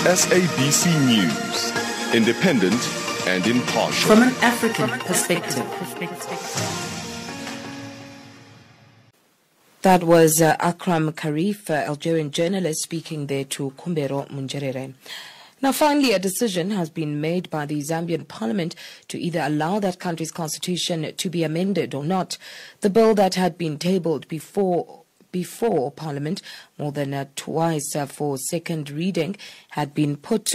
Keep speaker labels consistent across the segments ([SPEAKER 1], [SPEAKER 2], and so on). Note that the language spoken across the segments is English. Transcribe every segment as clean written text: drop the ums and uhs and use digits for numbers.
[SPEAKER 1] SABC News, independent and impartial.
[SPEAKER 2] From an African perspective. That was Akram Karif, Algerian journalist, speaking there to Kumbero Munjerere. Now, finally, a decision has been made by the Zambian parliament to either allow that country's constitution to be amended or not. The bill that had been tabled before Parliament more than twice for second reading has been put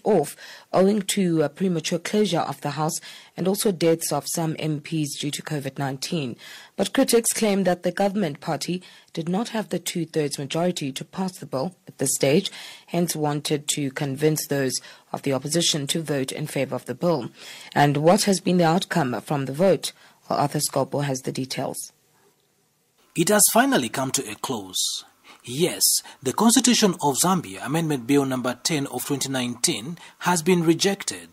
[SPEAKER 2] off owing to premature closure of the House and also deaths of some MPs due to COVID-19. But critics claim that the government party did not have the two-thirds majority to pass the bill at this stage, hence wanted to convince those of the opposition to vote in favour of the bill. And what has been the outcome from the vote? Well, Arthur Scopo has the details.
[SPEAKER 3] It has finally come to a close. Yes, the Constitution of Zambia Amendment Bill number 10 of 2019 has been rejected.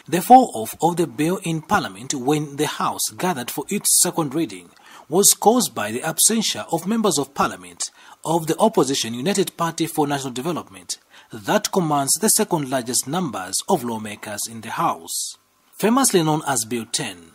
[SPEAKER 3] The fall-off of the bill in Parliament when the House gathered for its second reading was caused by the absentia of members of Parliament of the opposition United Party for National Development that commands the second largest numbers of lawmakers in the House. Famously known as Bill 10,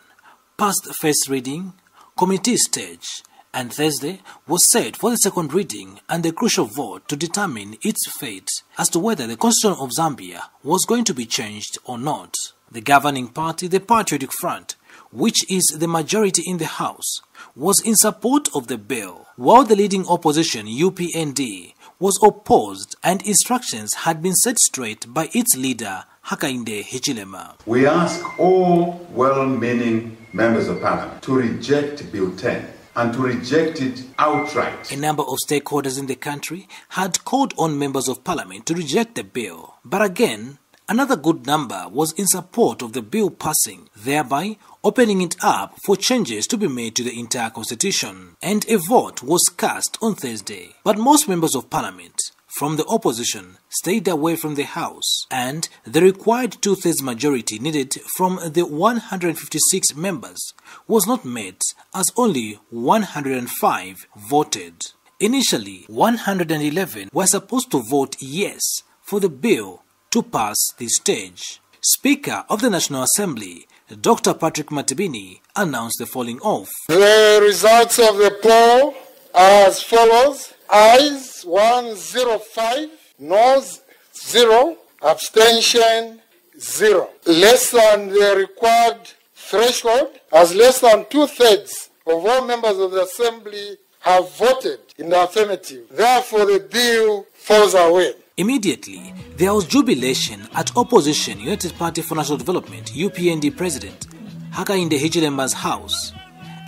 [SPEAKER 3] passed first reading, committee stage, and Thursday was set for the second reading and the crucial vote to determine its fate as to whether the Constitution of Zambia was going to be changed or not. The governing party, the Patriotic Front, which is the majority in the House, was in support of the bill, while the leading opposition, UPND, was opposed and instructions had been set straight by its leader, Hakainde Hichilema.
[SPEAKER 4] We ask all well-meaning members of Parliament to reject Bill 10 and to reject it outright.
[SPEAKER 3] A number of stakeholders in the country had called on members of Parliament to reject the bill, but again, another good number was in support of the bill passing, thereby opening it up for changes to be made to the entire constitution. And a vote was cast on Thursday. But most members of Parliament from the opposition stayed away from the House, and the required two-thirds majority needed from the 156 members was not met as only 105 voted. Initially, 111 were supposed to vote yes for the bill to pass this stage. Speaker of the National Assembly, Dr. Patrick Matibini, announced the falling off.
[SPEAKER 5] The results of the poll are as follows. Ayes 105, noes 0, abstention 0. Less than the required threshold, as less than two-thirds of all members of the Assembly have voted in the affirmative. Therefore, the bill falls away.
[SPEAKER 3] Immediately, there was jubilation at opposition United Party for National Development, UPND President Hakainde Hichilema's house,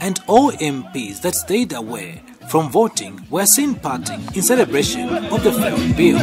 [SPEAKER 3] and all MPs that stayed away from voting were seen partying in celebration of the failed bill.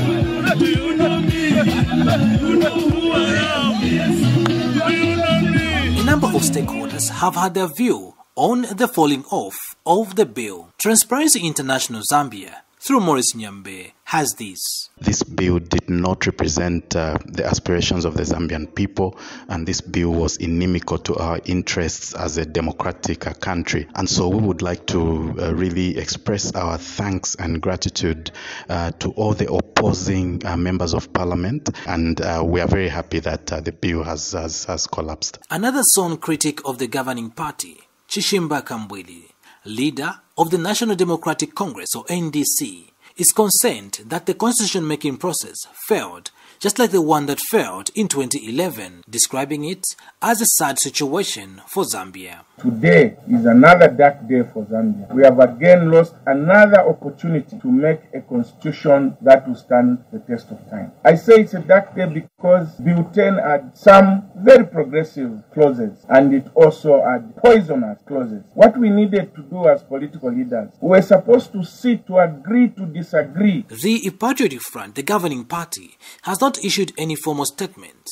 [SPEAKER 3] A number of stakeholders have had their view on the falling off of the bill. Transparency International Zambia, through Maurice Nyambe, has this.
[SPEAKER 6] This bill did not represent the aspirations of the Zambian people, and this bill was inimical to our interests as a democratic country. And so we would like to really express our thanks and gratitude to all the opposing members of Parliament, and we are very happy that the bill has collapsed.
[SPEAKER 3] Another sworn critic of the governing party, Chishimba Kambwili, leader of the National Democratic Congress, or NDC, is concerned that the constitution-making process failed, just like the one that failed in 2011, describing it as a sad situation for Zambia.
[SPEAKER 7] Today is another dark day for Zambia. We have again lost another opportunity to make a constitution that will stand the test of time. I say it's a dark day because Bill 10 had some very progressive clauses, and it also had poisonous clauses. What we needed to do as political leaders, we were supposed to sit to agree to disagree.
[SPEAKER 3] The Patriotic Front, the governing party, has not issued any formal statement,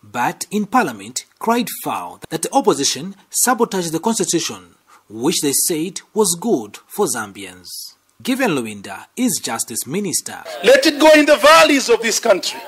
[SPEAKER 3] but in Parliament cried foul that the opposition sabotaged the constitution, which they said was good for Zambians. Given Luinda is Justice Minister.
[SPEAKER 8] Let it go in the valleys of this country.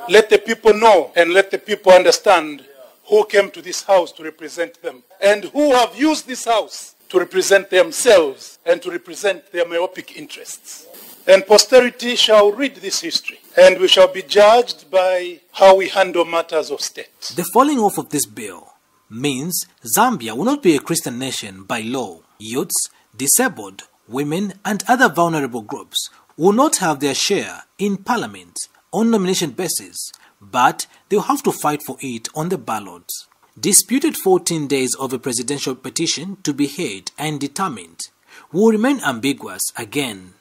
[SPEAKER 8] Let the people know and let the people understand who came to this house to represent them and who have used this house to represent themselves and to represent their myopic interests. And posterity shall read this history, and we shall be judged by how we handle matters of state.
[SPEAKER 3] The falling off of this bill means Zambia will not be a Christian nation by law. Youths, disabled, women and other vulnerable groups will not have their share in parliament on nomination basis, but they'll have to fight for it on the ballot. Disputed 14 days of a presidential petition to be heard and determined will remain ambiguous again,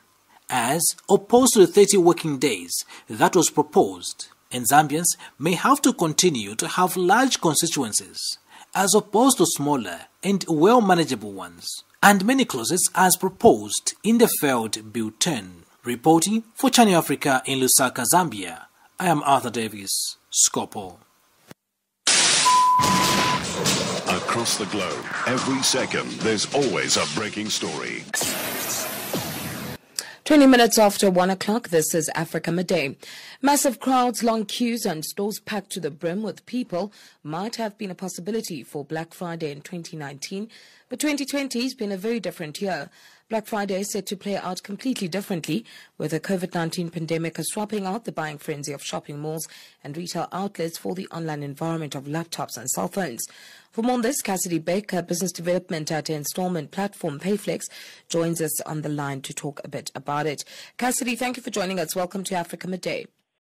[SPEAKER 3] as opposed to the 30 working days that was proposed, and Zambians may have to continue to have large constituencies as opposed to smaller and well-manageable ones, and many clauses as proposed in the failed Bill 10. Reporting for Channel Africa in Lusaka, Zambia, I am Arthur Davis, Scopo.
[SPEAKER 1] Across the globe, every second, there's always a breaking story.
[SPEAKER 2] 20 minutes after 1 o'clock, this is Africa Midday. Massive crowds, long queues and stores packed to the brim with people might have been a possibility for Black Friday in 2019, but 2020 has been a very different year. Black Friday is set to play out completely differently, with the COVID-19 pandemic swapping out the buying frenzy of shopping malls and retail outlets for the online environment of laptops and cell phones. For more on this, Cassidy Baker, Business Development at installment platform Payflex, joins us on the line to talk a bit about it. Cassidy, thank you for joining us. Welcome to Africa Midday.